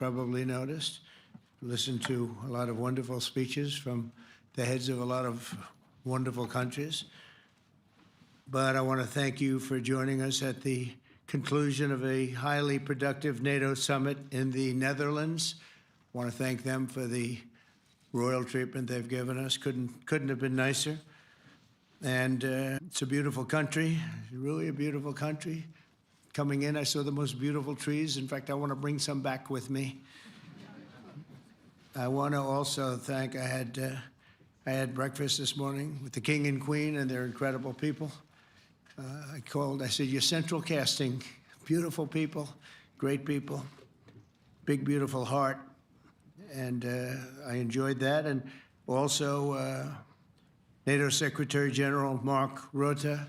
probably noticed. Listened to a lot of wonderful speeches from the heads of a lot of wonderful countries. But I want to thank you for joining us at the conclusion of a highly productive NATO summit in the Netherlands. I want to thank them for the royal treatment they've given us. Couldn't have been nicer. And it's a beautiful country, really a beautiful country. Coming in, I saw the most beautiful trees. In fact, I want to bring some back with me. I want to also thank, I had breakfast this morning with the King and Queen, and they're incredible people. I said, you're central casting, beautiful people, great people, big, beautiful heart. And I enjoyed that. And also NATO Secretary General Mark Rutte,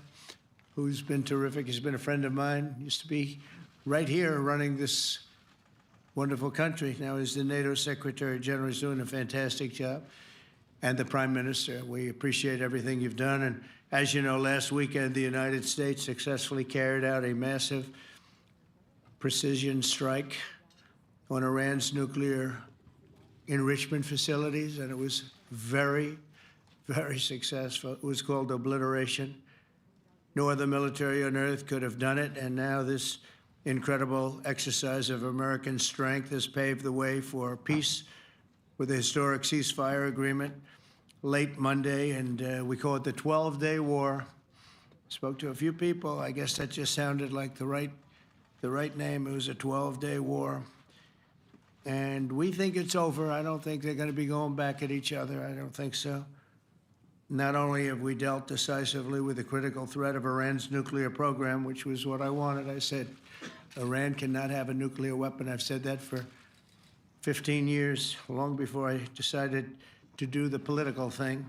who's been terrific. He's been a friend of mine, used to be right here running this wonderful country. Now he's the NATO Secretary General. He's doing a fantastic job. And the Prime Minister, we appreciate everything you've done. And as you know, last weekend, the United States successfully carried out a massive precision strike on Iran's nuclear enrichment facilities, and it was very, very successful. It was called obliteration. No other military on earth could have done it, and now this incredible exercise of American strength has paved the way for peace with a historic ceasefire agreement late Monday, and we call it the 12-day war. Spoke to a few people. I guess that just sounded like the right name. It was a 12-day war. And we think it's over. I don't think they're going to be going back at each other. I don't think so. Not only have we dealt decisively with the critical threat of Iran's nuclear program, which was what I wanted. I said, Iran cannot have a nuclear weapon. I've said that for 15 years, long before I decided to do the political thing.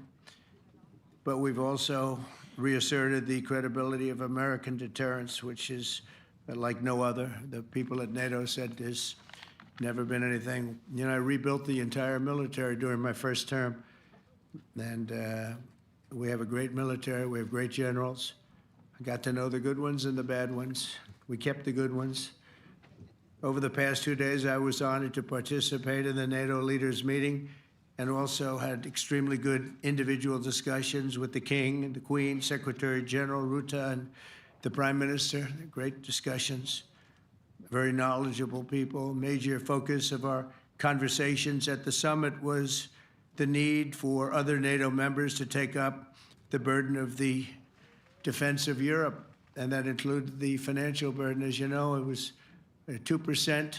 But we've also reasserted the credibility of American deterrence, which is like no other. The people at NATO said there's never been anything. You know, I rebuilt the entire military during my first term. And we have a great military. We have great generals. I got to know the good ones and the bad ones. We kept the good ones. Over the past 2 days, I was honored to participate in the NATO leaders meeting and also had extremely good individual discussions with the King and the Queen, Secretary General Rutte, and the Prime Minister. Great discussions. Very knowledgeable people. Major focus of our conversations at the summit was the need for other NATO members to take up the burden of the defense of Europe, and that included the financial burden. As you know, it was 2%,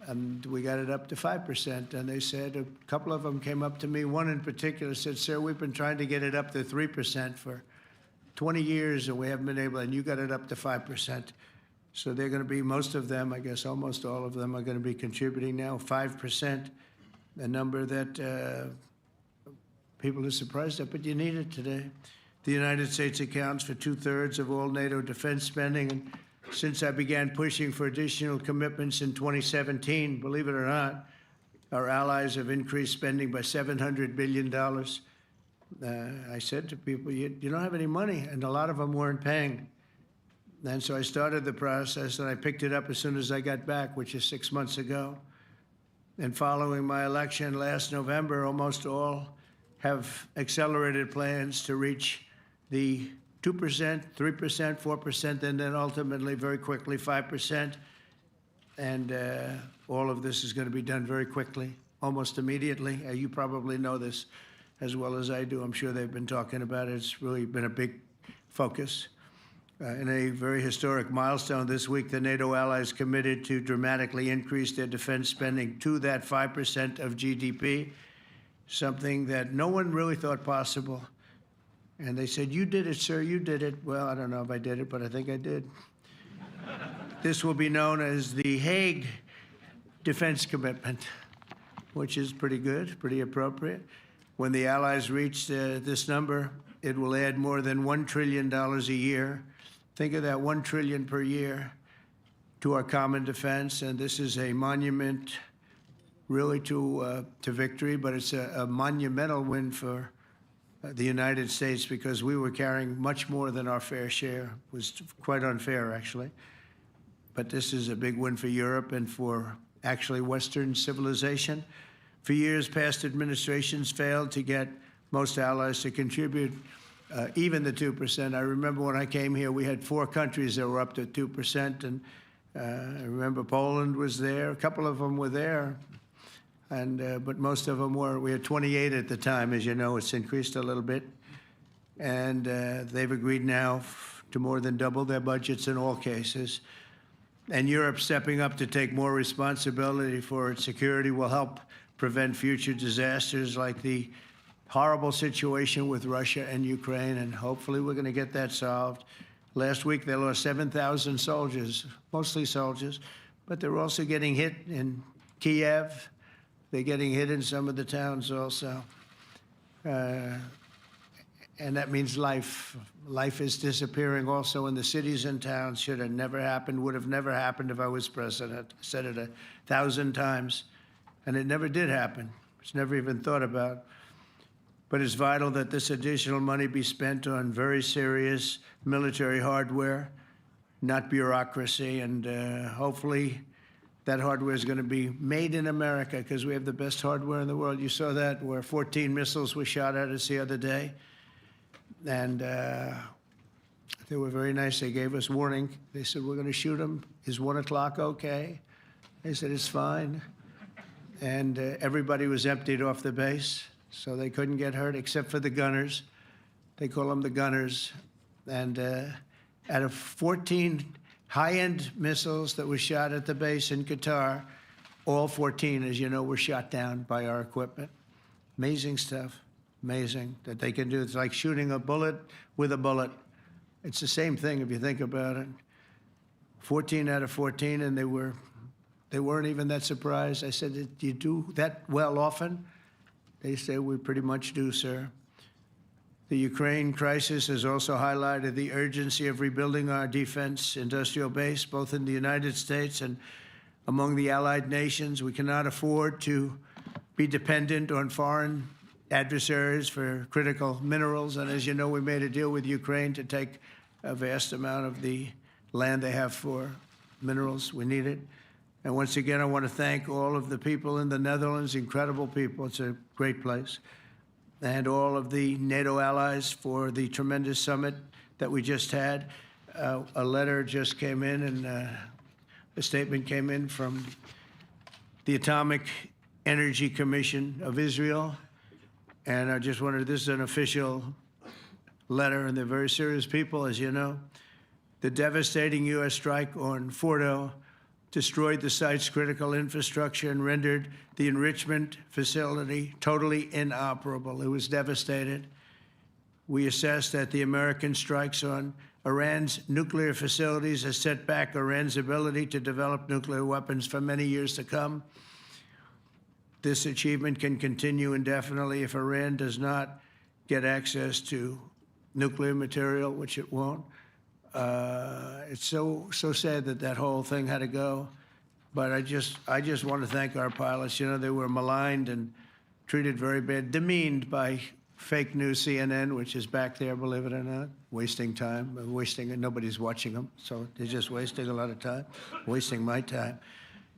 and we got it up to 5%. And they said, a couple of them came up to me. One in particular said, sir, we've been trying to get it up to 3% for 20 years, and we haven't been able, and you got it up to 5%. So they're going to be, most of them, I guess almost all of them, are going to be contributing now 5%, a number that people are surprised at, but you need it today. The United States accounts for 2/3 of all NATO defense spending, and since I began pushing for additional commitments in 2017, believe it or not, our allies have increased spending by $700 billion. I said to people, you don't have any money, and a lot of them weren't paying. And so I started the process, and I picked it up as soon as I got back, which is 6 months ago. And following my election last November, almost all have accelerated plans to reach the 2%, 3%, 4%, and then ultimately, very quickly, 5%. And all of this is going to be done very quickly, almost immediately. You probably know this as well as I do. I'm sure they've been talking about it. It's really been a big focus. In a very historic milestone this week, the NATO allies committed to dramatically increase their defense spending to that 5% of GDP, something that no one really thought possible. And they said, you did it, sir, you did it. Well, I don't know if I did it, but I think I did. This will be known as the Hague Defense Commitment, which is pretty good, pretty appropriate. When the allies reach this number, it will add more than $1 trillion a year. Think of that, $1 trillion per year to our common defense. And this is a monument really to victory, but it's a monumental win for the United States, because we were carrying much more than our fair share. It was quite unfair, actually. But this is a big win for Europe and for actually Western civilization. For years, past administrations failed to get most allies to contribute even the 2%. I remember when I came here, we had 4 countries that were up to 2%, and I remember Poland was there. A couple of them were there, and but most of them were. We had 28 at the time. As you know, it's increased a little bit, and they've agreed now to more than double their budgets in all cases. And Europe stepping up to take more responsibility for its security will help prevent future disasters like the horrible situation with Russia and Ukraine, and hopefully we're going to get that solved. Last week they lost 7,000 soldiers, mostly soldiers, but they're also getting hit in Kiev. They're getting hit in some of the towns also. And that means life. Life is disappearing also in the cities and towns. Should have never happened, would have never happened if I was president. I said it 1,000 times, and it never did happen. It's never even thought about. But it's vital that this additional money be spent on very serious military hardware, not bureaucracy, and hopefully that hardware is going to be made in America because we have the best hardware in the world. You saw that where 14 missiles were shot at us the other day. And they were very nice. They gave us warning. They said, we're going to shoot them. Is 1 o'clock okay? They said, it's fine. And everybody was emptied off the base, so they couldn't get hurt except for the gunners. They call them the gunners. And out of 14 high-end missiles that were shot at the base in Qatar, all 14, as you know, were shot down by our equipment. Amazing stuff. Amazing that they can do. It's like shooting a bullet with a bullet. It's the same thing if you think about it. 14 out of 14, and they weren't even that surprised. I said, do you do that well often? They say, we pretty much do, sir. The Ukraine crisis has also highlighted the urgency of rebuilding our defense industrial base, both in the United States and among the allied nations. We cannot afford to be dependent on foreign adversaries for critical minerals. And as you know, we made a deal with Ukraine to take a vast amount of the land they have for minerals. We need it. And once again, I want to thank all of the people in the Netherlands, incredible people. It's a great place. And all of the NATO allies for the tremendous summit that we just had. A letter just came in, and a statement came in from the Atomic Energy Commission of Israel. And I just wondered, this is an official letter, and they're very serious people, as you know. The devastating U.S. strike on Fordo destroyed the site's critical infrastructure and rendered the enrichment facility totally inoperable. It was devastated. We assess that the American strikes on Iran's nuclear facilities has set back Iran's ability to develop nuclear weapons for many years to come. This achievement can continue indefinitely if Iran does not get access to nuclear material, which it won't. It's so sad that that whole thing had to go. But I just want to thank our pilots. You know, they were maligned and treated very bad, demeaned by fake news CNN, which is back there, believe it or not, wasting time, nobody's watching them, so they're just wasting a lot of time, wasting my time.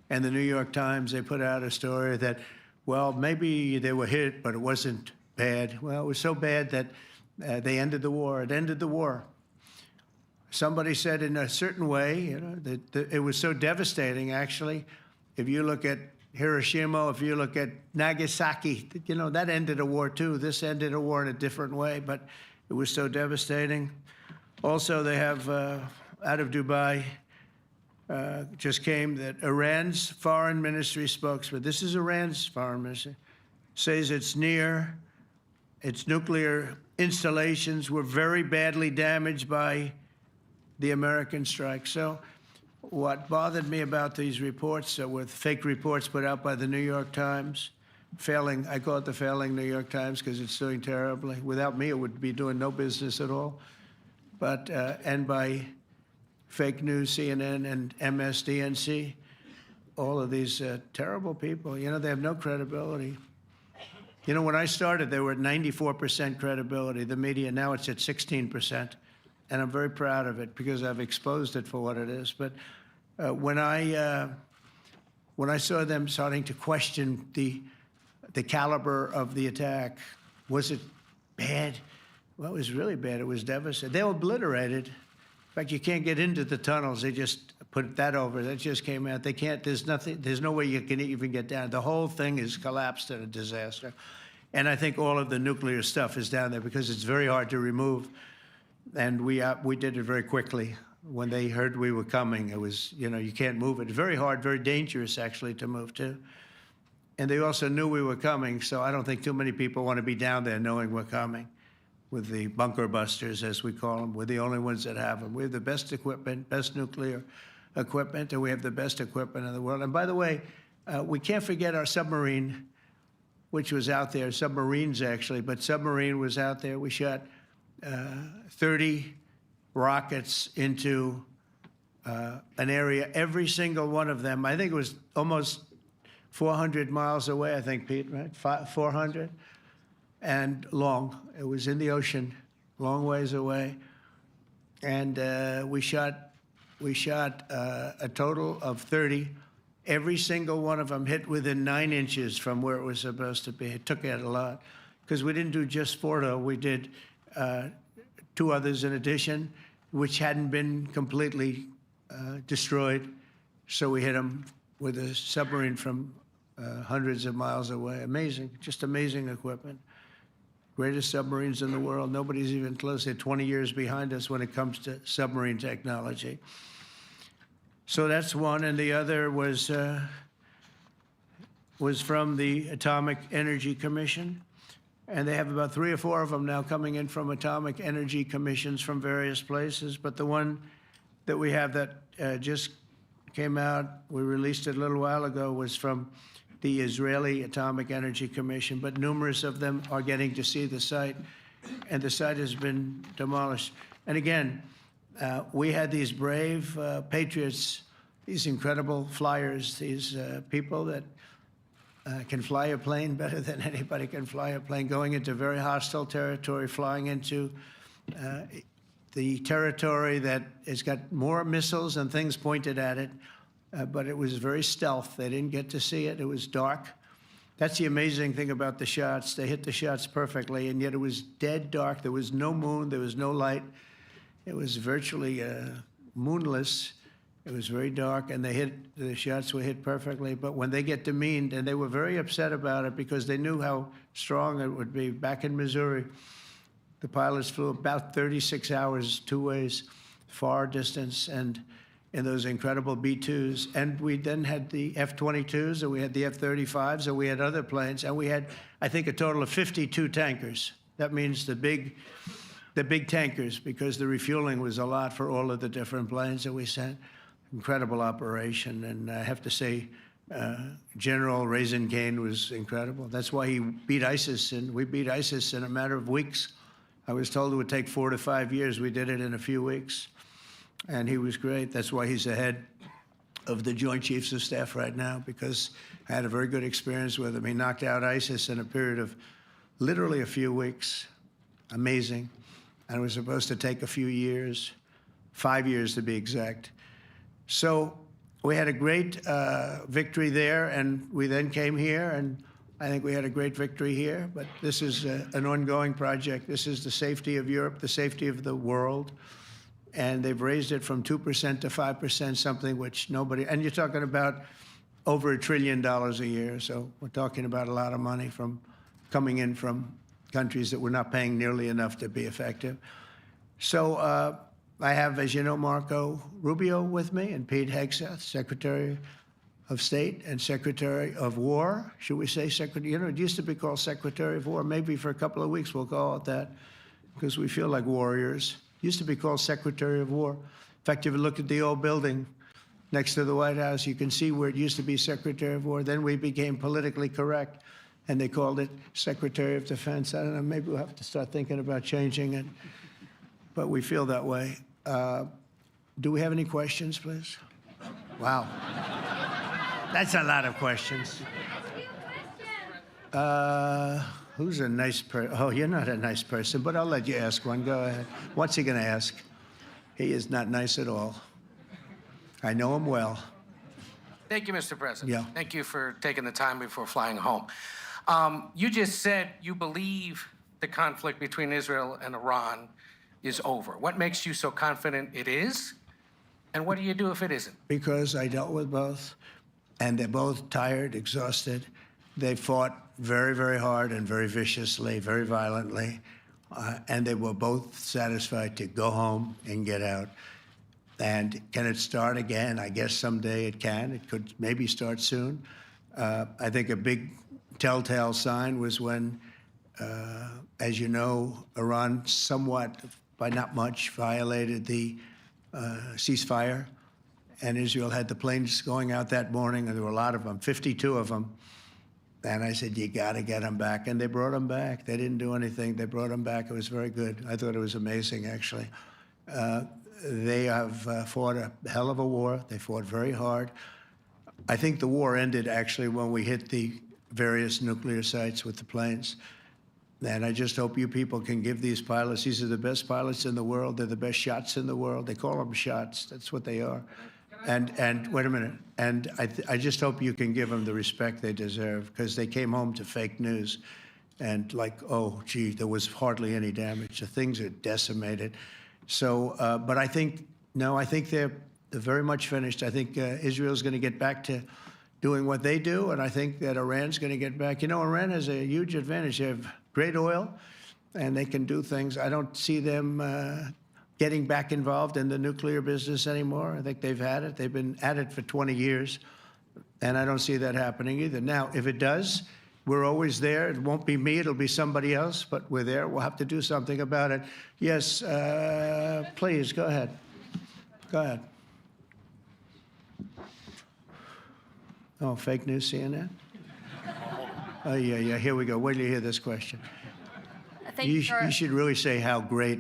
And the New York Times, they put out a story that, well, maybe they were hit, but it wasn't bad. Well, it was so bad that they ended the war. It ended the war. Somebody said in a certain way, you know, that it was so devastating, actually. If you look at Hiroshima, if you look at Nagasaki, you know, that ended a war too. This ended a war in a different way, but it was so devastating. Also, they have, out of Dubai, just came that Iran's foreign ministry spokesman, this is Iran's foreign ministry, says its nuclear installations were very badly damaged by the American strike. So what bothered me about these reports with fake reports put out by the New York Times, failing, I call it the failing New York Times because it's doing terribly. Without me, it would be doing no business at all. But, and by fake news, CNN and MSDNC, all of these terrible people, you know, they have no credibility. You know, when I started, they were at 94% credibility, the media. Now it's at 16%. And I'm very proud of it because I've exposed it for what it is. But when I when I saw them starting to question the caliber of the attack, was it bad? Well, it was really bad. It was devastating. They were obliterated. In fact, you can't get into the tunnels. They just put that over. That just came out. They can't, there's nothing, there's no way you can even get down. The whole thing is collapsed in a disaster. And I think all of the nuclear stuff is down there because it's very hard to remove. And we did it very quickly. When they heard we were coming, it was, you know, you can't move it. It's very hard, very dangerous, actually, to move to. And they also knew we were coming, so I don't think too many people want to be down there knowing we're coming with the bunker busters, as we call them. We're the only ones that have them. We have the best equipment, best nuclear equipment, and we have the best equipment in the world. And by the way, we can't forget our submarine, which was out there, submarines actually, but submarine was out there. We shot 30 rockets into an area, every single one of them. I think it was almost 400 miles away, I think, Pete, right? 400 and long. It was in the ocean, long ways away. And we shot a total of 30. Every single one of them hit within 9 inches from where it was supposed to be. It took out a lot because we didn't do just 4, though. We did 2 others in addition, which hadn't been completely destroyed. So we hit them with a submarine from hundreds of miles away. Amazing, just amazing equipment. Greatest submarines in the world. Nobody's even close. They're 20 years behind us when it comes to submarine technology. So that's one, and the other was from the Atomic Energy Commission. And they have about 3 or 4 of them now coming in from atomic energy commissions from various places. But the one that we have that just came out, we released it a little while ago, was from the Israeli Atomic Energy Commission. But numerous of them are getting to see the site, and the site has been demolished. And again, we had these brave patriots, these incredible flyers, these people that can fly a plane better than anybody can fly a plane, going into very hostile territory, flying into the territory that has got more missiles and things pointed at it, but it was very stealth. They didn't get to see it. It was dark. That's the amazing thing about the shots. They hit the shots perfectly, and yet it was dead dark. There was no moon. There was no light. It was virtually moonless. It was very dark, and the shots were hit perfectly. But when they get demeaned, and they were very upset about it because they knew how strong it would be. Back in Missouri, the pilots flew about 36 hours, 2 ways, far distance, and in those incredible B-2s. And we then had the F-22s, and we had the F-35s, and we had other planes, and we had, I think, a total of 52 tankers. That means the big tankers, because the refueling was a lot for all of the different planes that we sent. Incredible operation, and I have to say, General Raisin Cain was incredible. That's why he beat ISIS, and we beat ISIS in a matter of weeks. I was told it would take 4 to 5 years. We did it in a few weeks, and he was great. That's why he's the head of the Joint Chiefs of Staff right now, because I had a very good experience with him. He knocked out ISIS in a period of literally a few weeks. Amazing. And it was supposed to take a few years, 5 years to be exact. So we had a great victory there, and we then came here, and I think we had a great victory here. But this is an ongoing project. This is the safety of Europe, the safety of the world. And they've raised it from 2% to 5%, something which nobody, and you're talking about over $1 trillion a year. So we're talking about a lot of money coming in from countries that we're not paying nearly enough to be effective. So I have, as you know, Marco Rubio with me, and Pete Hegseth, Secretary of State and Secretary of War. Should we say Secretary? You know, it used to be called Secretary of War. Maybe for a couple of weeks we'll call it that because we feel like warriors. It used to be called Secretary of War. In fact, if you look at the old building next to the White House, you can see where it used to be Secretary of War. Then we became politically correct, and they called it Secretary of Defense. I don't know, maybe we'll have to start thinking about changing it, but we feel that way. Do we have any questions, please? Wow. That's a lot of questions. Who's a nice person? Oh, you're not a nice person, but I'll let you ask one. Go ahead. What's he going to ask? He is not nice at all. I know him well. Thank you, Mr. President. Yeah. Thank you for taking the time before flying home. You just said you believe the conflict between Israel and Iran is over. What makes you so confident it is? And what do you do if it isn't? Because I dealt with both, and they're both tired, exhausted. They fought very, very hard and very viciously, very violently, and they were both satisfied to go home and get out. And can it start again? I guess someday it can. It could maybe start soon. I think a big telltale sign was when, as you know, Iran somewhat, by not much, violated the ceasefire. And Israel had the planes going out that morning, and there were a lot of them, 52 of them. And I said, you got to get them back. And they brought them back. They didn't do anything. They brought them back. It was very good. I thought it was amazing, actually. They have fought a hell of a war. They fought very hard. I think the war ended, actually, when we hit the various nuclear sites with the planes. And I just hope you people can give these pilots, these are the best pilots in the world. They're the best shots in the world. They call them shots. That's what they are. And wait a minute. And I just hope you can give them the respect they deserve, because they came home to fake news. And like, oh, gee, there was hardly any damage. The things are decimated. So, but I think, no, I think they're very much finished. I think Israel's going to get back to doing what they do, and I think that Iran's going to get back. You know, Iran has a huge advantage. They have great oil, and they can do things. I don't see them getting back involved in the nuclear business anymore. I think they've had it. They've been at it for 20 years, and I don't see that happening either. Now, if it does, we're always there. It won't be me. It'll be somebody else, but we're there. We'll have to do something about it. Yes, please, go ahead. Go ahead. Oh, fake news, CNN? Oh, yeah, here we go. Wait till you hear this question. You should really say how great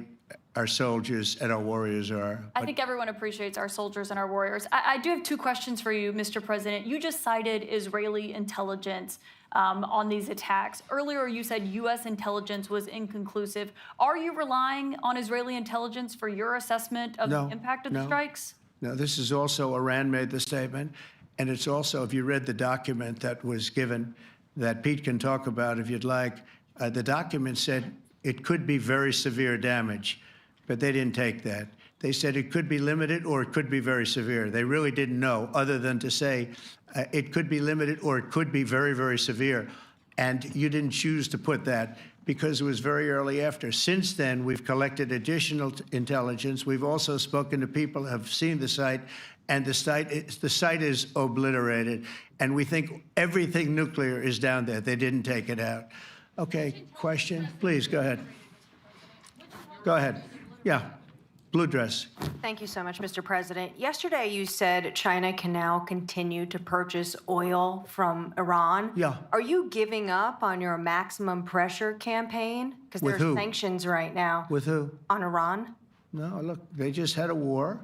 our soldiers and our warriors are. I think everyone appreciates our soldiers and our warriors. I do have two questions for you, Mr. President. You just cited Israeli intelligence on these attacks. Earlier, you said U.S. intelligence was inconclusive. Are you relying on Israeli intelligence for your assessment of the impact of the strikes? No, this is also, Iran made the statement, and it's also, if you read the document that was given, that Pete can talk about if you'd like, the document said it could be very severe damage, but they didn't take that. They said it could be limited or it could be very severe. They really didn't know, other than to say it could be limited or it could be very, very severe. And you didn't choose to put that because it was very early after. Since then, we've collected additional intelligence. We've also spoken to people who have seen the site, and the site is obliterated. And we think everything nuclear is down there. They didn't take it out. Okay, question? Please, go ahead. Go ahead. Yeah, blue dress. Thank you so much, Mr. President. Yesterday, you said China can now continue to purchase oil from Iran. Yeah. Are you giving up on your maximum pressure campaign? Because there are sanctions right now. With who? On Iran. No, look, they just had a war.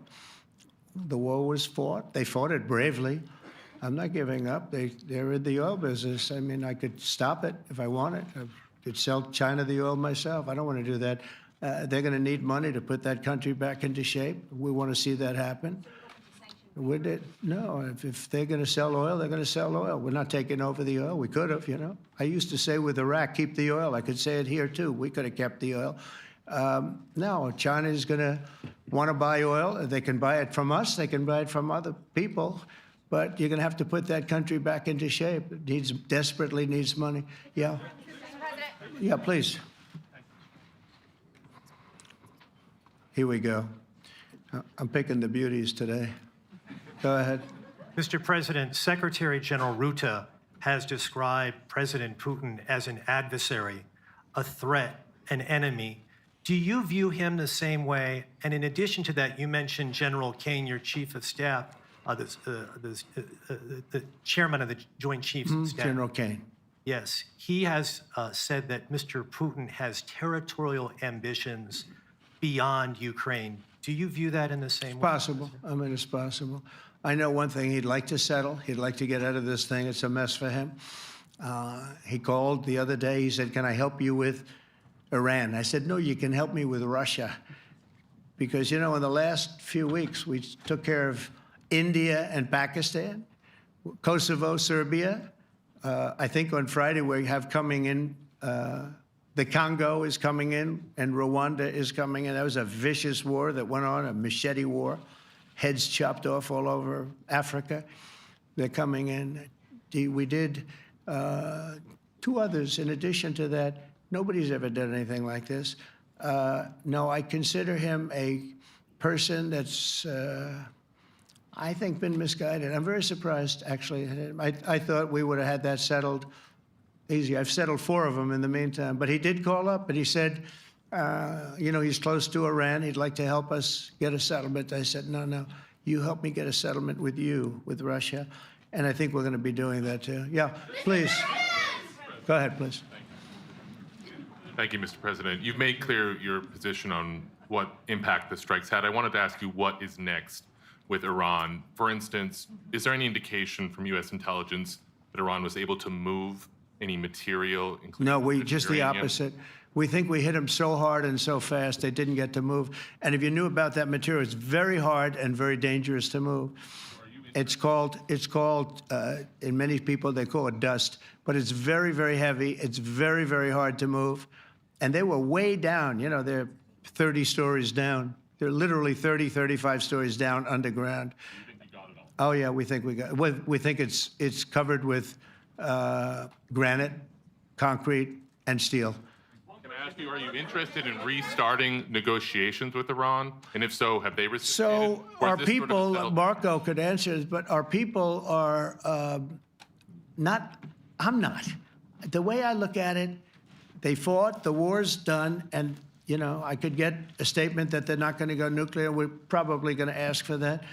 The war was fought. They fought it bravely. I'm not giving up. They're in the oil business. I mean, I could stop it if I wanted. I could sell China the oil myself. I don't want to do that. They're going to need money to put that country back into shape. We want to see that happen. Would it? No, if they're going to sell oil, they're going to sell oil. We're not taking over the oil. We could have, you know. I used to say with Iraq, keep the oil. I could say it here, too. We could have kept the oil. No, China is going to want to buy oil. They can buy it from us. They can buy it from other people. But you're going to have to put that country back into shape. It desperately needs money. Yeah. Yeah, please. Here we go. I'm picking the beauties today. Go ahead. Mr. President, Secretary General Rutte has described President Putin as an adversary, a threat, an enemy. Do you view him the same way? And in addition to that, you mentioned General Kane, your chief of staff, the chairman of the Joint Chiefs of Staff. General Kane. Yes, he has said that Mr. Putin has territorial ambitions beyond Ukraine. Do you view that in the same way? Possible. I mean, it's possible. I know one thing. He'd like to settle. He'd like to get out of this thing. It's a mess for him. He called the other day. He said, can I help you with Iran? I said, no, you can help me with Russia. Because, you know, in the last few weeks, we took care of India and Pakistan. Kosovo, Serbia. I think on Friday we have coming in, the Congo is coming in, and Rwanda is coming in. That was a vicious war that went on, a machete war, heads chopped off all over Africa. They're coming in. We did 2 others in addition to that. Nobody's ever done anything like this. No, I consider him a person that's, I think, been misguided. I'm very surprised, actually. I thought we would have had that settled easy. I've settled 4 of them in the meantime. But he did call up, and he said, you know, he's close to Iran. He'd like to help us get a settlement. I said, no, you help me get a settlement with you, with Russia. And I think we're going to be doing that, too. Yeah, please. Go ahead, please. Thank you, Mr. President. You've made clear your position on what impact the strikes had. I wanted to ask you what is next with Iran. For instance, is there any indication from U.S. intelligence that Iran was able to move any material, including No, just the uranium? opposite. We think we hit them so hard and so fast they didn't get to move. And if you knew about that material, it's very hard and very dangerous to move. It's called, in many people, they call it dust, but it's very, very heavy. It's very, very hard to move. And they were way down. You know, they're 30 stories down. They're literally 30, 35 stories down underground. You think you got it all? Oh, yeah, we think we got it. We think it's covered with granite, concrete, and steel. Can I ask you, are you interested in restarting negotiations with Iran? And if so, have they reciprocated? So Or is our this sort of a people, settled- Marco could answer this, but our people are not, I'm not. The way I look at it, they fought, the war's done, and, you know, I could get a statement that they're not going to go nuclear. We're probably going to ask for that,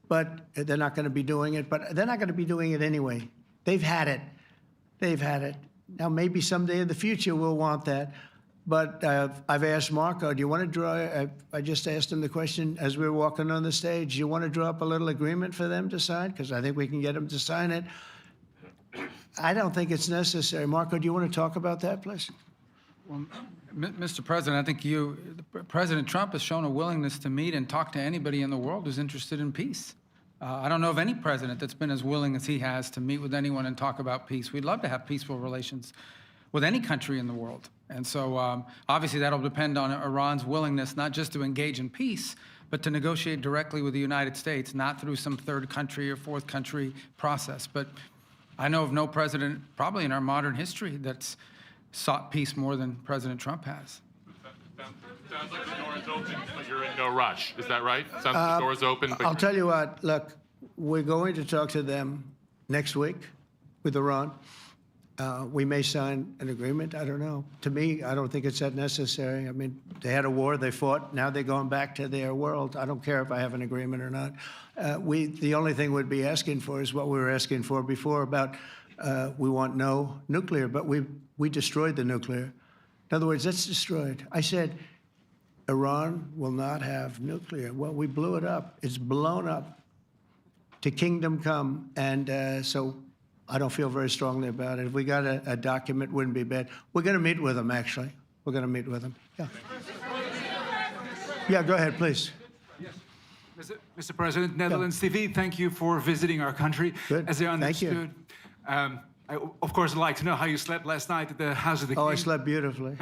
but they're not going to be doing it. But they're not going to be doing it anyway. They've had it. They've had it. Now, maybe someday in the future we'll want that. But I've asked Marco, do you want to draw, I just asked him the question as we were walking on the stage, do you want to draw up a little agreement for them to sign? Because I think we can get them to sign it. I don't think it's necessary. Marco, do you want to talk about that, please? Well, Mr. President, I think President Trump has shown a willingness to meet and talk to anybody in the world who's interested in peace. I don't know of any president that's been as willing as he has to meet with anyone and talk about peace. We'd love to have peaceful relations with any country in the world. And so obviously that'll depend on Iran's willingness not just to engage in peace, but to negotiate directly with the United States, not through some third country or fourth country process. But I know of no president, probably in our modern history, that's sought peace more than President Trump has. Sounds like the door is open, but you're in no rush. Is that right? Sounds like the door is open, but I'll tell you what, look, we're going to talk to them next week with Iran. We may sign an agreement. I don't know. To me, I don't think it's that necessary. I mean, they had a war, they fought. Now they're going back to their world. I don't care if I have an agreement or not. The only thing we'd be asking for is what we were asking for before about we want no nuclear, but we destroyed the nuclear. In other words, that's destroyed. I said, Iran will not have nuclear. Well, we blew it up. It's blown up to kingdom come. And so I don't feel very strongly about it. If we got a document, wouldn't be bad. We're going to meet with them, actually. We're going to meet with them. Yeah. Yeah, go ahead, please. Mr. President, Netherlands TV, thank you for visiting our country. Good. As I Thank you. understood, I, of course, would like to know how you slept last night at the House of the King. Oh, I slept beautifully.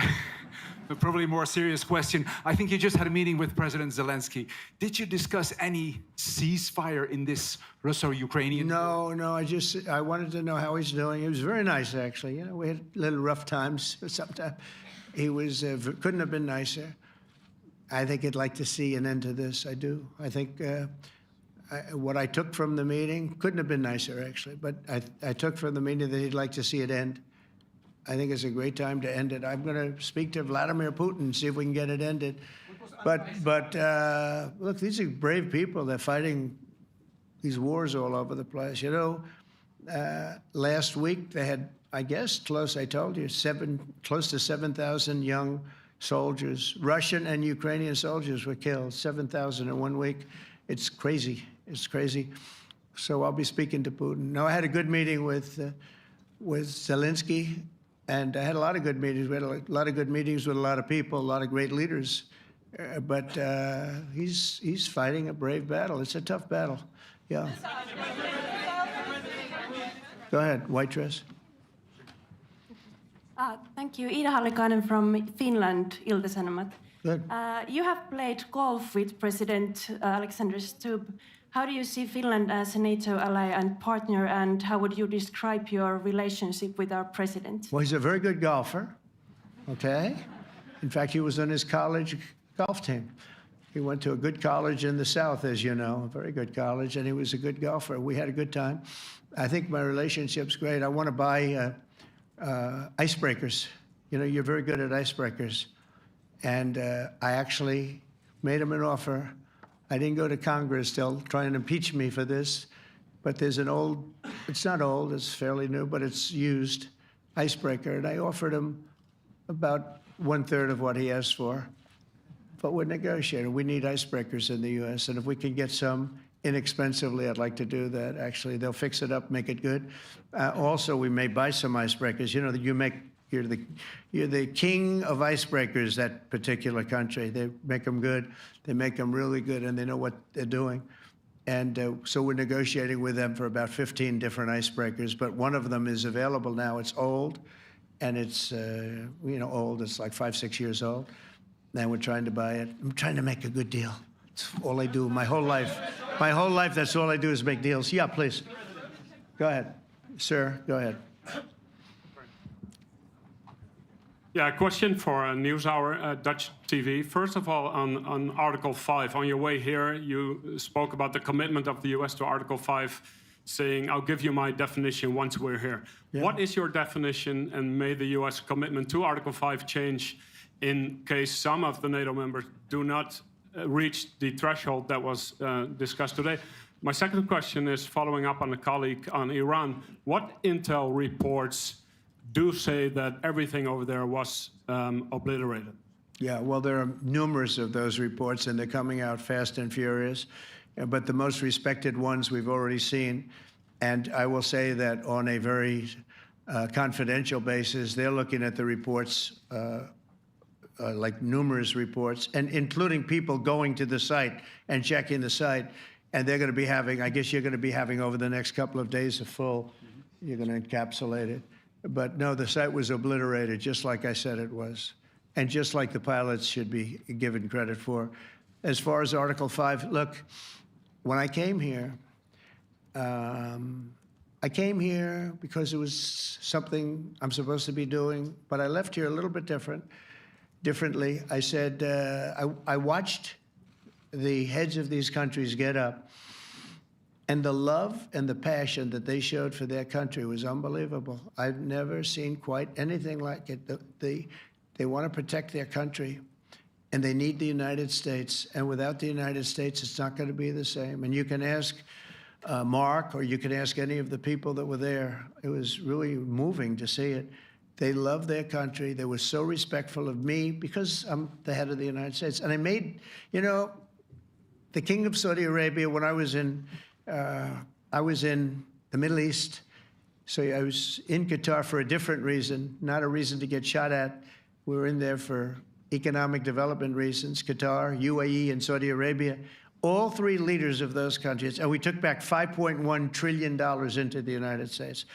But probably a more serious question. I think you just had a meeting with President Zelensky. Did you discuss any ceasefire in this Russo-Ukrainian? No, I wanted to know how he's doing. He was very nice, actually. You know, we had little rough times sometimes. He was, couldn't have been nicer. I think he'd like to see an end to this. I do. I think what I took from the meeting couldn't have been nicer, actually. But I took from the meeting that he'd like to see it end. I think it's a great time to end it. I'm going to speak to Vladimir Putin and see if we can get it ended. But look, these are brave people. They're fighting these wars all over the place. You know, last week they had, I guess, I told you, close to 7,000 young soldiers, Russian and Ukrainian soldiers were killed, 7,000 in 1 week. It's crazy. It's crazy. So I'll be speaking to Putin. No, I had a good meeting with Zelensky. And I had a lot of good meetings. We had a lot of good meetings with a lot of people, a lot of great leaders. But he's fighting a brave battle. It's a tough battle. Yeah. Go ahead, white dress. Thank you. Ida Hallikainen from Finland, Ilta-Sanomat. Good. You have played golf with President Alexander Stubb. How do you see Finland as a NATO ally and partner, and how would you describe your relationship with our president? Well, he's a very good golfer, okay? In fact, he was on his college golf team. He went to a good college in the South, as you know, a very good college, and he was a good golfer. We had a good time. I think my relationship's great. I want to buy icebreakers. You know, you're very good at icebreakers. And I actually made him an offer. I didn't go to Congress. They'll try and impeach me for this. But there's an old, it's not old, it's fairly new, but it's used icebreaker. And I offered him about 1/3 of what he asked for. But we're negotiating. We need icebreakers in the U.S. And if we can get some inexpensively, I'd like to do that. Actually, they'll fix it up, make it good. Also, we may buy some icebreakers. You know, you're the king of icebreakers, that particular country. They make them good. They make them really good, and they know what they're doing. And so we're negotiating with them for about 15 different icebreakers. But one of them is available now. It's old, and it's old. It's like 5, 6 years old. And we're trying to buy it. I'm trying to make a good deal. It's all I do my whole life. My whole life, that's all I do is make deals. Yeah, please. Go ahead. Sir, go ahead. Yeah, a question for NewsHour, Dutch TV. First of all, on Article 5, on your way here, you spoke about the commitment of the U.S. to Article 5, saying, I'll give you my definition once we're here. Yeah. What is your definition, and may the U.S. commitment to Article 5 change in case some of the NATO members do not reach the threshold that was discussed today? My second question is following up on a colleague on Iran. What intel reports do say that everything over there was obliterated? Yeah, well, there are numerous of those reports, and they're coming out fast and furious. But the most respected ones we've already seen. And I will say that on a very confidential basis, they're looking at the reports, like numerous reports, and including people going to the site and checking the site. And they're going to be having, I guess you're going to be having over the next couple of days a full, you're going to encapsulate it. But no, the site was obliterated, just like I said it was, and just like the pilots should be given credit for. As far as Article 5, look, when I came here because it was something I'm supposed to be doing, but I left here a little bit differently. I said, I watched the heads of these countries get up, and the love and the passion that they showed for their country was unbelievable. I've never seen quite anything like it. They want to protect their country, and they need the United States. And without the United States, it's not going to be the same. And you can ask Mark, or you can ask any of the people that were there. It was really moving to see it. They love their country. They were so respectful of me because I'm the head of the United States. And I made, the King of Saudi Arabia, when I was in the Middle East. So I was in Qatar for a different reason, not a reason to get shot at. We were in there for economic development reasons, Qatar, UAE, and Saudi Arabia. All three leaders of those countries, and we took back $5.1 trillion into the United States.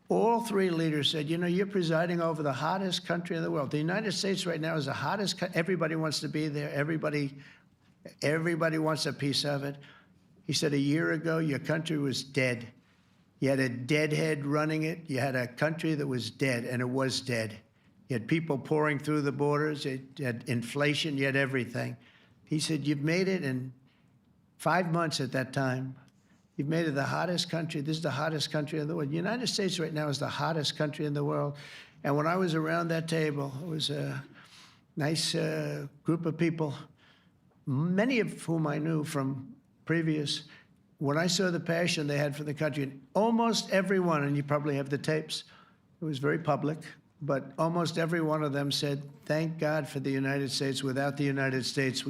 All three leaders said, you're presiding over the hottest country in the world. The United States right now is the hottest, everybody wants to be there. Everybody wants a piece of it. He said, a year ago, your country was dead. You had a deadhead running it. You had a country that was dead, and it was dead. You had people pouring through the borders. You had inflation. You had everything. He said, you've made it in 5 months at that time. You've made it the hottest country. This is the hottest country in the world. The United States right now is the hottest country in the world. And when I was around that table, it was a nice group of people, many of whom I knew from previous. When I saw the passion they had for the country, and almost everyone, and you probably have the tapes, it was very public, but almost every one of them said, thank God for the United States. Without the United States,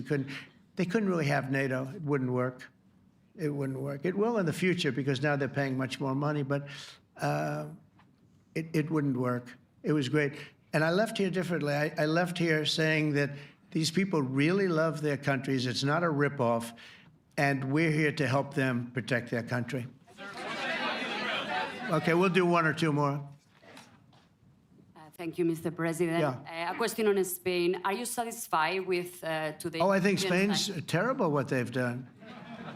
they couldn't really have NATO. It wouldn't work. It wouldn't work. It will in the future because now they're paying much more money, but it wouldn't work. It was great. And I left here differently. I left here saying that these people really love their countries. It's not a ripoff. And we're here to help them protect their country. Okay, we'll do one or two more. Thank you, Mr. President. Yeah. A question on Spain. Are you satisfied with today? Oh, I think Spain's terrible what they've done.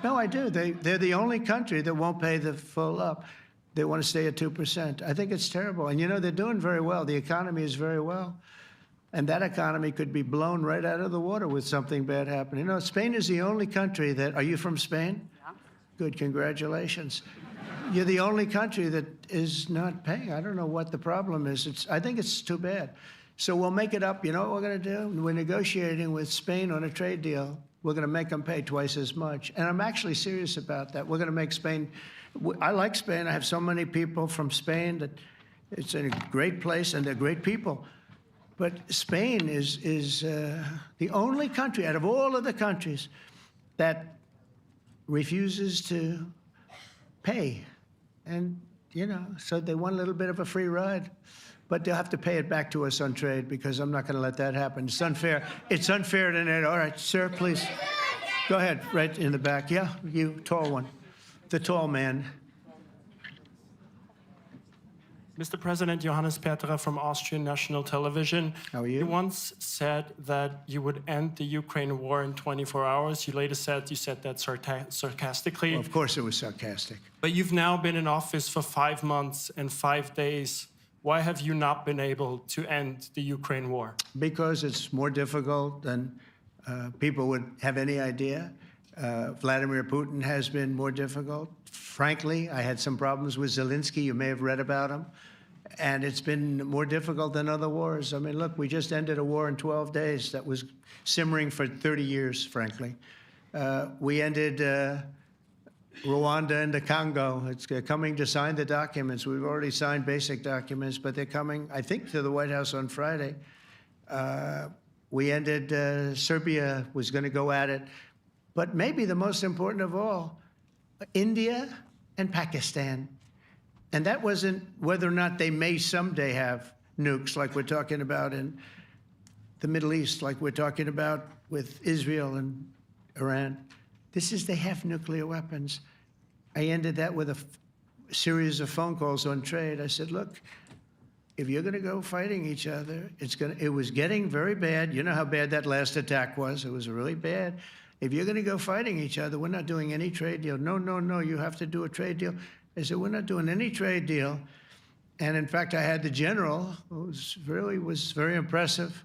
No, I do. They're the only country that won't pay the full up. They want to stay at 2%. I think it's terrible. And you know, they're doing very well. The economy is very well. And that economy could be blown right out of the water with something bad happening. You know, Spain is the only country that, are you from Spain? Yeah. Good, congratulations. You're the only country that is not paying. I don't know what the problem is. I think it's too bad. So we'll make it up. You know what we're going to do? We're negotiating with Spain on a trade deal. We're going to make them pay twice as much. And I'm actually serious about that. We're going to make Spain, I like Spain. I have so many people from Spain that it's a great place and they're great people. But Spain is the only country out of all of the countries that refuses to pay. And, you know, so they want a little bit of a free ride. But they'll have to pay it back to us on trade because I'm not going to let that happen. It's unfair. It's unfair to NATO. All right, sir, please. Go ahead, right in the back. Yeah, you, tall one. The tall man. Mr. President, Johannes Petra from Austrian National Television. How are you? You once said that you would end the Ukraine war in 24 hours. You later said you said that sarcastically. Well, of course it was sarcastic. But you've now been in office for 5 months and 5 days. Why have you not been able to end the Ukraine war? Because it's more difficult than people would have any idea. Vladimir Putin has been more difficult. Frankly, I had some problems with Zelensky. You may have read about him. And it's been more difficult than other wars. I mean, look, we just ended a war in 12 days that was simmering for 30 years, frankly. We ended Rwanda and the Congo. It's coming to sign the documents. We've already signed basic documents, but they're coming, I think, to the White House on Friday. We ended, Serbia was going to go at it. But maybe the most important of all, India and Pakistan. And that wasn't whether or not they may someday have nukes like we're talking about in the Middle East, like we're talking about with Israel and Iran. This is they have nuclear weapons. I ended that with a series of phone calls on trade. I said, look, if you're going to go fighting each other, it was getting very bad. You know how bad that last attack was. It was really bad. If you're going to go fighting each other, we're not doing any trade deal. No, no, no, you have to do a trade deal. I said, we're not doing any trade deal. And in fact, I had the general, who was very impressive.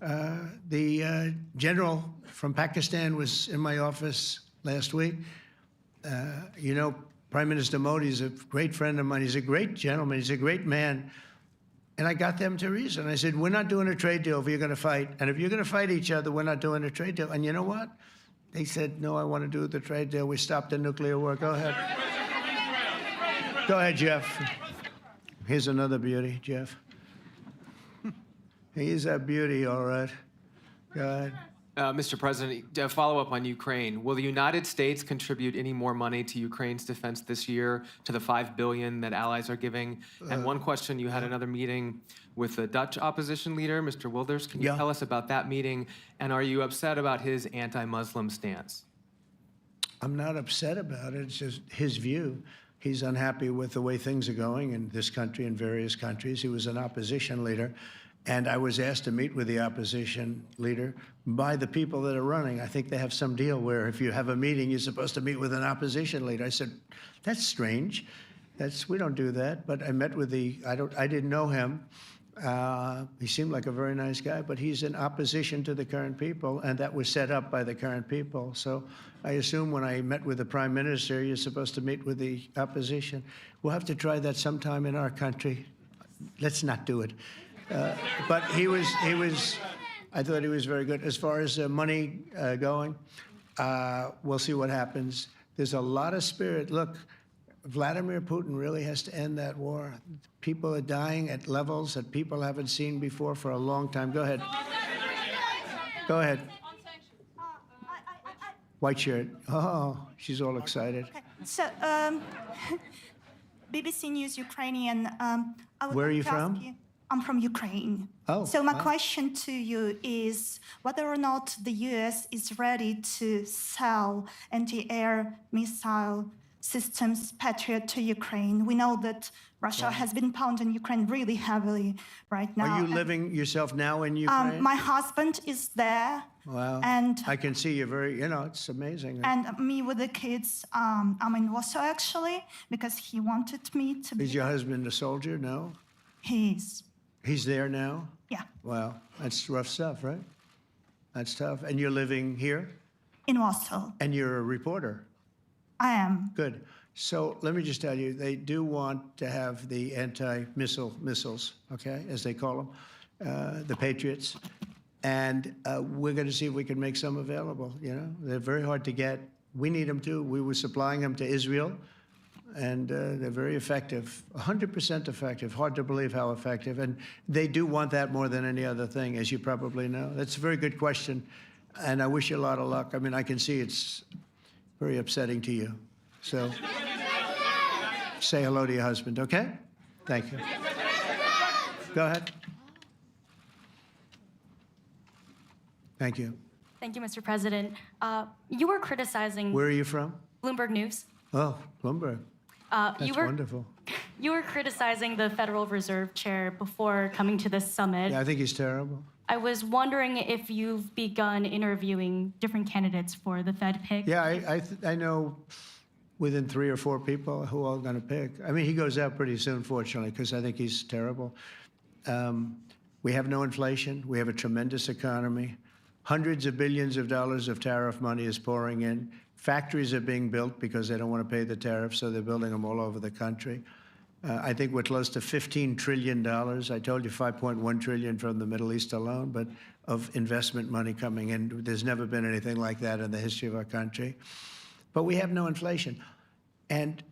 The general from Pakistan was in my office last week. You know, Prime Minister Modi is a great friend of mine. He's a great gentleman. He's a great man. And I got them to reason. I said, we're not doing a trade deal if you're going to fight. And if you're going to fight each other, we're not doing a trade deal. And you know what? They said, no, I want to do the trade deal. We stopped the nuclear war. Go ahead. Go ahead, Jeff. Here's another beauty, Jeff. He's a beauty, all right. Go ahead. Mr. President, to follow up on Ukraine, will the United States contribute any more money to Ukraine's defense this year to the $5 billion that allies are giving? And one question, you had another meeting with the Dutch opposition leader, Mr. Wilders. Can you tell us about that meeting? And are you upset about his anti-Muslim stance? I'm not upset about it. It's just his view. He's unhappy with the way things are going in this country and various countries. He was an opposition leader. And I was asked to meet with the opposition leader by the people that are running. I think they have some deal where if you have a meeting, you're supposed to meet with an opposition leader. I said, that's strange. We don't do that. But I met with I didn't know him. He seemed like a very nice guy, but he's in opposition to the current people, and that was set up by the current people. So I assume when I met with the Prime Minister, you're supposed to meet with the opposition. We'll have to try that sometime in our country. Let's not do it. But I thought he was very good. As far as money going, we'll see what happens. There's a lot of spirit. Look, Vladimir Putin really has to end that war. People are dying at levels that people haven't seen before for a long time. Go ahead. Go ahead. White shirt. Oh, she's all excited. Okay. So, BBC News Ukrainian. Where are you from? I'm from Ukraine. Oh, so my wow. question to you is whether or not the U.S. is ready to sell anti-air missile systems Patriot to Ukraine. We know that Russia has been pounding Ukraine really heavily right now. Are you living yourself now in Ukraine? My husband is there. Wow. And I can see you're very, it's amazing. and me with the kids. I'm in Warsaw actually because he wanted me to be. Is your husband a soldier? No? He's He's there now? yeah Wow. That's rough stuff, right? That's tough. And you're living here? in Warsaw. And you're a reporter? I am. Good. So let me just tell you, they do want to have the missiles, okay, as they call them, the Patriots. And we're going to see if we can make some available, They're very hard to get. We need them too. We were supplying them to Israel, and they're very effective, 100% effective. Hard to believe how effective. And they do want that more than any other thing, as you probably know. That's a very good question, and I wish you a lot of luck. I mean, I can see it's very upsetting to you. So say hello to your husband, okay? Thank you. Go ahead. Thank you. Thank you, Mr. President. You were criticizing Where are you from? Bloomberg News. Oh, Bloomberg. That's wonderful. You were criticizing the Federal Reserve Chair before coming to this summit. Yeah, I think he's terrible. I was wondering if you've begun interviewing different candidates for the Fed pick. Yeah, I know within 3 or 4 people who are going to pick. I mean, he goes out pretty soon, fortunately, because I think he's terrible. We have no inflation. We have a tremendous economy. Hundreds of billions of dollars of tariff money is pouring in. Factories are being built because they don't want to pay the tariffs, so they're building them all over the country. I think we're close to $15 trillion. I told you $5.1 trillion from the Middle East alone, but of investment money coming in. There's never been anything like that in the history of our country. But we have no inflation. And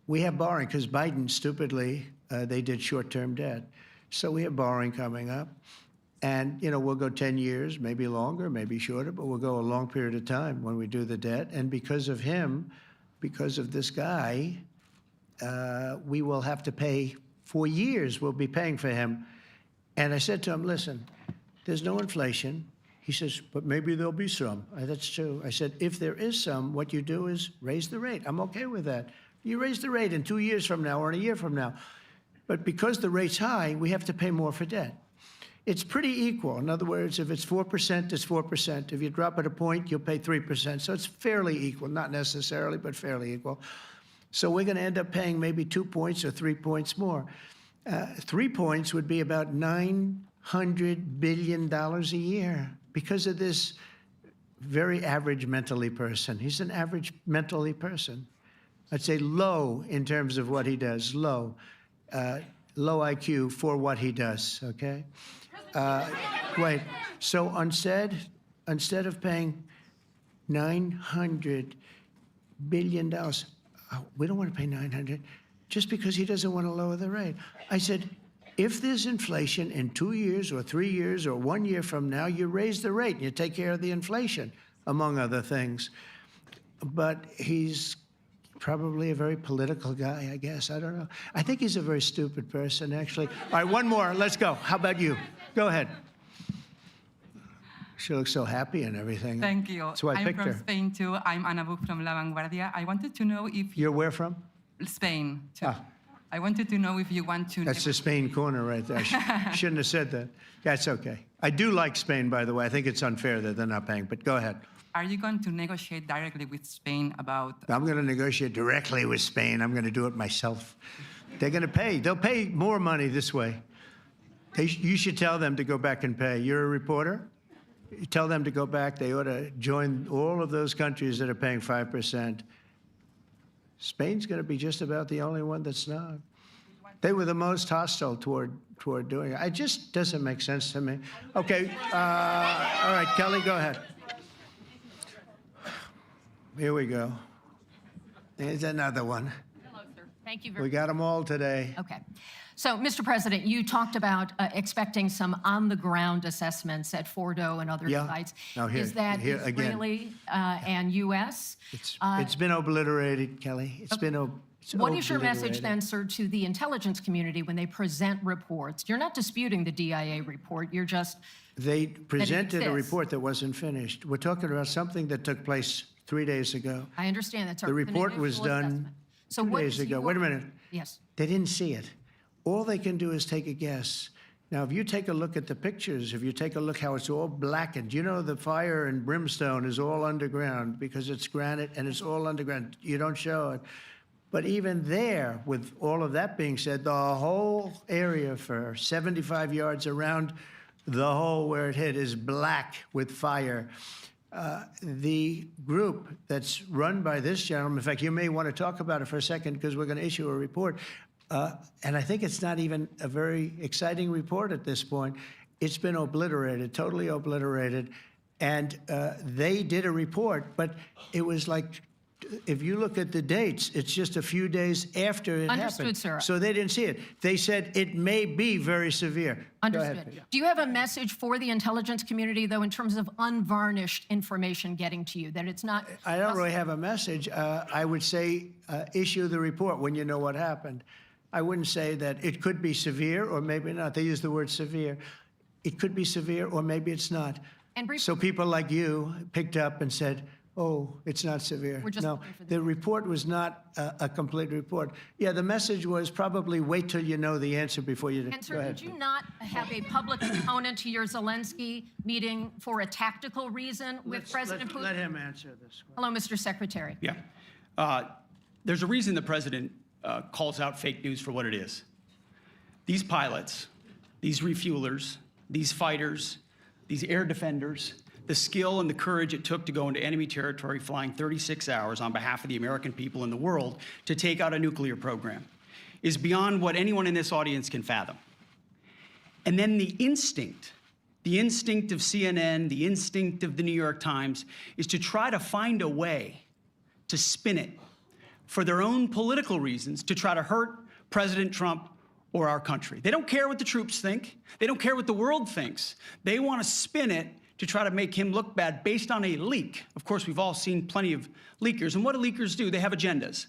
we have borrowing because Biden, stupidly, they did short-term debt. So we have borrowing coming up. And, we'll go 10 years, maybe longer, maybe shorter, but we'll go a long period of time when we do the debt. And because of him, because of this guy, we will have to pay for years. We'll be paying for him. And I said to him, listen, there's no inflation. He says, but maybe there'll be some. That's true. I said, if there is some, what you do is raise the rate. I'm okay with that. You raise the rate in 2 years from now or in a year from now. But because the rate's high, we have to pay more for debt. It's pretty equal. In other words, if it's 4%, it's 4%. If you drop it a point, you'll pay 3%. So it's fairly equal, not necessarily, but fairly equal. So we're going to end up paying maybe 2 points or 3 points more. 3 points would be about $900 billion a year because of this very average mentally person. He's an average mentally person. I'd say low in terms of what he does, low. Low IQ for what he does, okay? Wait, so instead of paying $900 billion, we don't want to pay 900 just because he doesn't want to lower the rate. I said, if there's inflation in 2 years or 3 years or 1 year from now, you raise the rate and you take care of the inflation, among other things. But he's probably a very political guy, I guess. I don't know. I think he's a very stupid person, actually. All right, one more. Let's go. How about you? Go ahead. She looks so happy and everything. Thank you. That's why I picked her. I'm from Spain, too. I'm Ana Buch from La Vanguardia. I wanted to know if... You're where from? Spain, too. I wanted to know if you want to... That's the Spain corner right there. Shouldn't have said that. That's okay. I do like Spain, by the way. I think it's unfair that they're not paying, but go ahead. Are you going to negotiate directly with Spain about... I'm going to negotiate directly with Spain. I'm going to do it myself. They're going to pay. They'll pay more money this way. You should tell them to go back and pay. You're a reporter? You tell them to go back. They ought to join all of those countries that are paying 5%. Spain's going to be just about the only one that's not. They were the most hostile toward doing it. It just doesn't make sense to me. Okay. All right, Kelly, go ahead. Here we go. There's another one. Hello, sir. Thank you We got them all today. Okay. So, Mr. President, you talked about expecting some on-the-ground assessments at Fordo and other sites. Now here, Is that here Israeli and U.S.? It's been obliterated, Kelly. It's been What is your message obliterated. then, sir, to the intelligence community when they present reports? You're not disputing the DIA report. You're just They presented a exists. report that wasn't finished. We're talking about something that took place 3 days ago. I understand that's The report was done So 2 what days is ago. your- Wait a minute. Yes. They didn't see it. All they can do is take a guess. Now, if you take a look at the pictures, if you take a look how it's all blackened, you know the fire and brimstone is all underground because it's granite and it's all underground. You don't show it. But even there, with all of that being said, the whole area for 75 yards around the hole where it hit is black with fire. The group that's run by this gentleman, in fact, you may want to talk about it for a second because we're going to issue a report. And I think it's not even a very exciting report at this point. It's been obliterated, totally obliterated. And they did a report, but it was like, if you look at the dates, it's just a few days after it Understood, happened. sir. So they didn't see it. They said it may be very severe. Go Understood. ahead. Do you have a message for the intelligence community, though, in terms of unvarnished information getting to you, that it's not? I don't really have a message. I would say issue the report when you know what happened. I wouldn't say that it could be severe or maybe not. They use the word severe. It could be severe or maybe it's not. And briefly- So people like you picked up and said, oh, it's not severe. We're just No, looking for the the report was not a complete report. Yeah, the message was probably wait till you know the answer before you. And Go sir, ahead. did you not have a public component to your Zelensky meeting for a tactical reason with President Putin? Let him answer this. Hello, Mr. Secretary. Yeah. There's a reason the president calls out fake news for what it is. These pilots, these refuelers, these fighters, these air defenders, the skill and the courage it took to go into enemy territory flying 36 hours on behalf of the American people and the world to take out a nuclear program is beyond what anyone in this audience can fathom. And then the instinct of CNN, the instinct of the New York Times is to try to find a way to spin it for their own political reasons to try to hurt President Trump or our country. They don't care what the troops think. They don't care what the world thinks. They want to spin it to try to make him look bad based on a leak. Of course, we've all seen plenty of leakers. And what do leakers do? They have agendas.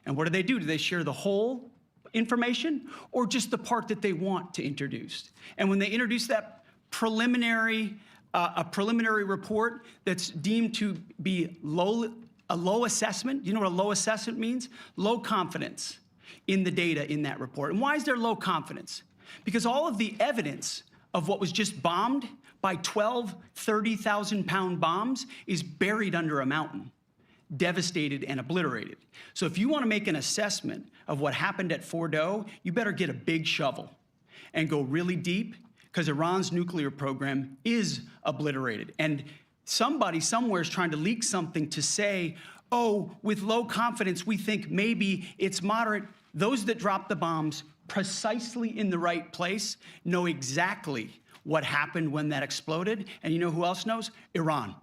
And what do? Do they share the whole information or just the part that they want to introduce? And when they introduce that preliminary report that's deemed to be a low assessment, you know what a low assessment means? Low confidence in the data in that report. And why is there low confidence? Because all of the evidence of what was just bombed by 12 30,000-pound bombs is buried under a mountain, devastated and obliterated. So if you want to make an assessment of what happened at Fordo, you better get a big shovel and go really deep, because Iran's nuclear program is obliterated. And somebody somewhere is trying to leak something to say, oh, with low confidence, we think maybe it's moderate. Those that dropped the bombs precisely in the right place know exactly what happened when that exploded. And you know who else knows? Iran.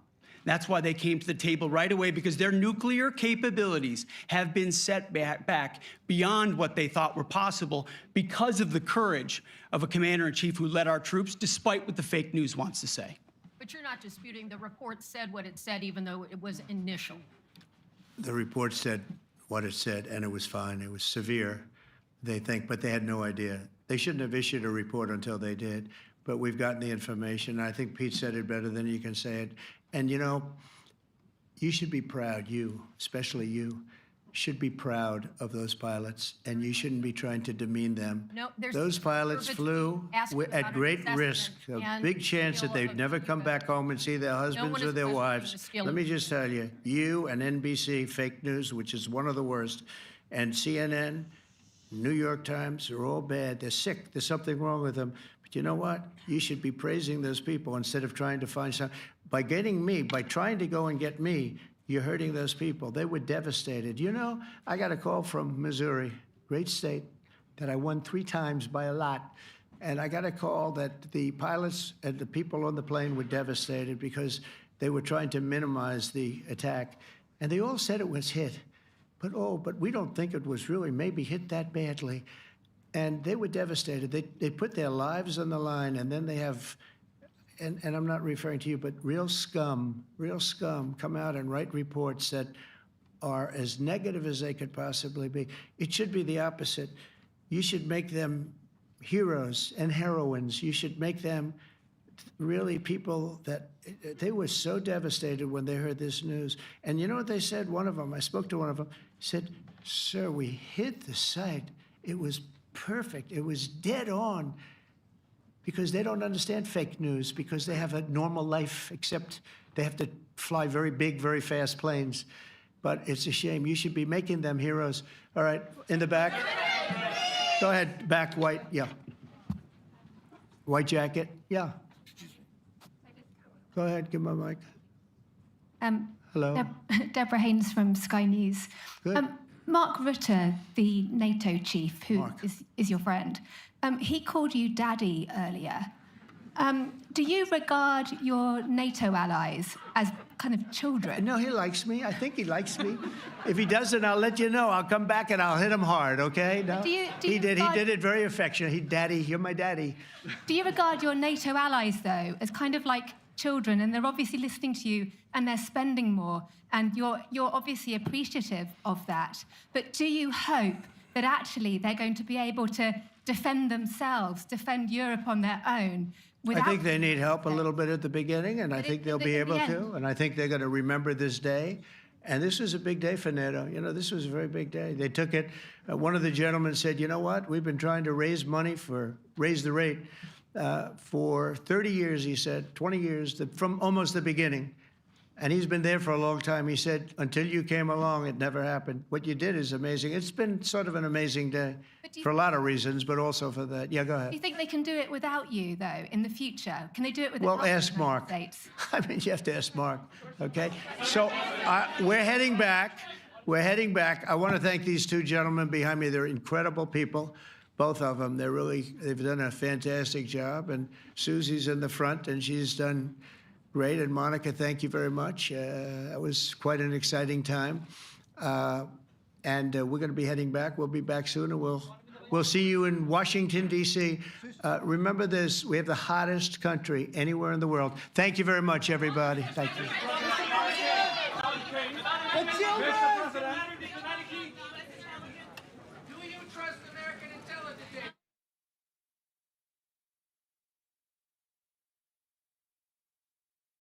That's why they came to the table right away, because their nuclear capabilities have been set back beyond what they thought were possible because of the courage of a commander-in-chief who led our troops, despite what the fake news wants to say. But you're not disputing the report said what it said, even though it was initial. The report said what it said, and it was fine. It was severe, they think, but they had no idea. They shouldn't have issued a report until they did, but we've gotten the information. I think Pete said it better than you can say it. And, you know, you should be proud, you, especially you, should be proud of those pilots, and you shouldn't be trying to demean them. No, there's Those pilots verbiage flew asking at about an great assessment risk, a and big chance that skill they'd of never the come back home and see their husbands one or is their questioning wives. the skill Let of me the just tell you, you and NBC, fake news, which is one of the worst, and CNN, New York Times are all bad. They're sick. There's something wrong with them. But you know what? You should be praising those people instead of trying to find some. By getting me, by trying to go and get me, you're hurting those people. They were devastated. You know, I got a call from Missouri, great state, that I won 3 times by a lot. And I got a call that the pilots and the people on the plane were devastated because they were trying to minimize the attack. And they all said it was hit. But we don't think it was really maybe hit that badly. And they were devastated. They put their lives on the line, and then they have, and I'm not referring to you, but real scum come out and write reports that are as negative as they could possibly be. It should be the opposite. You should make them heroes and heroines. You should make them really people that they were so devastated when they heard this news. And you know what they said? One of them, I spoke to one of them, said, "Sir, we hit the site. It was perfect. It was dead on." Because they don't understand fake news, because they have a normal life, except they have to fly very big, very fast planes. But it's a shame. You should be making them heroes. All right, in the back. Go ahead, back, white, yeah. White jacket, yeah. Go ahead, give my mic. Hello. Deborah Haynes from Sky News. Good. Mark Rutte, the NATO chief, who is your friend, he called you daddy earlier. Do you regard your NATO allies as kind of children? No, he likes me. I think he likes me. If he doesn't, I'll let you know. I'll come back and I'll hit him hard, okay? No? He did it very affectionate. Daddy, you're my daddy. Do you regard your NATO allies, though, as kind of like children, and they're obviously listening to you and they're spending more, and you're obviously appreciative of that. But do you hope that actually they're going to be able to defend themselves, defend Europe on their own? I think they need help a little bit at the beginning, and I think they'll be able to. end. And I think they're going to remember this day. And this was a big day for NATO. You know, this was a very big day. They took it. One of the gentlemen said, "You know what? We've been trying to raise money raise the rate for 30 years," he said, 20 years, from almost the beginning. And he's been there for a long time. He said, "Until you came along, it never happened. What you did is amazing." It's been sort of an amazing day for a lot of reasons, but also for that. Yeah, go ahead. Do you think they can do it without you, though, in the future? Can they do it without Well, ask the United Mark. States? I mean, you have to ask Mark, okay? So we're heading back. We're heading back. I want to thank these two gentlemen behind me. They're incredible people, both of them. They've done a fantastic job. And Susie's in the front, and she's done great. And Monica, thank you very much. That was quite an exciting time. And we're going to be heading back. We'll be back soon, and we'll see you in Washington, D.C. Remember this, we have the hottest country anywhere in the world. Thank you very much, everybody. Thank you. Mr. President.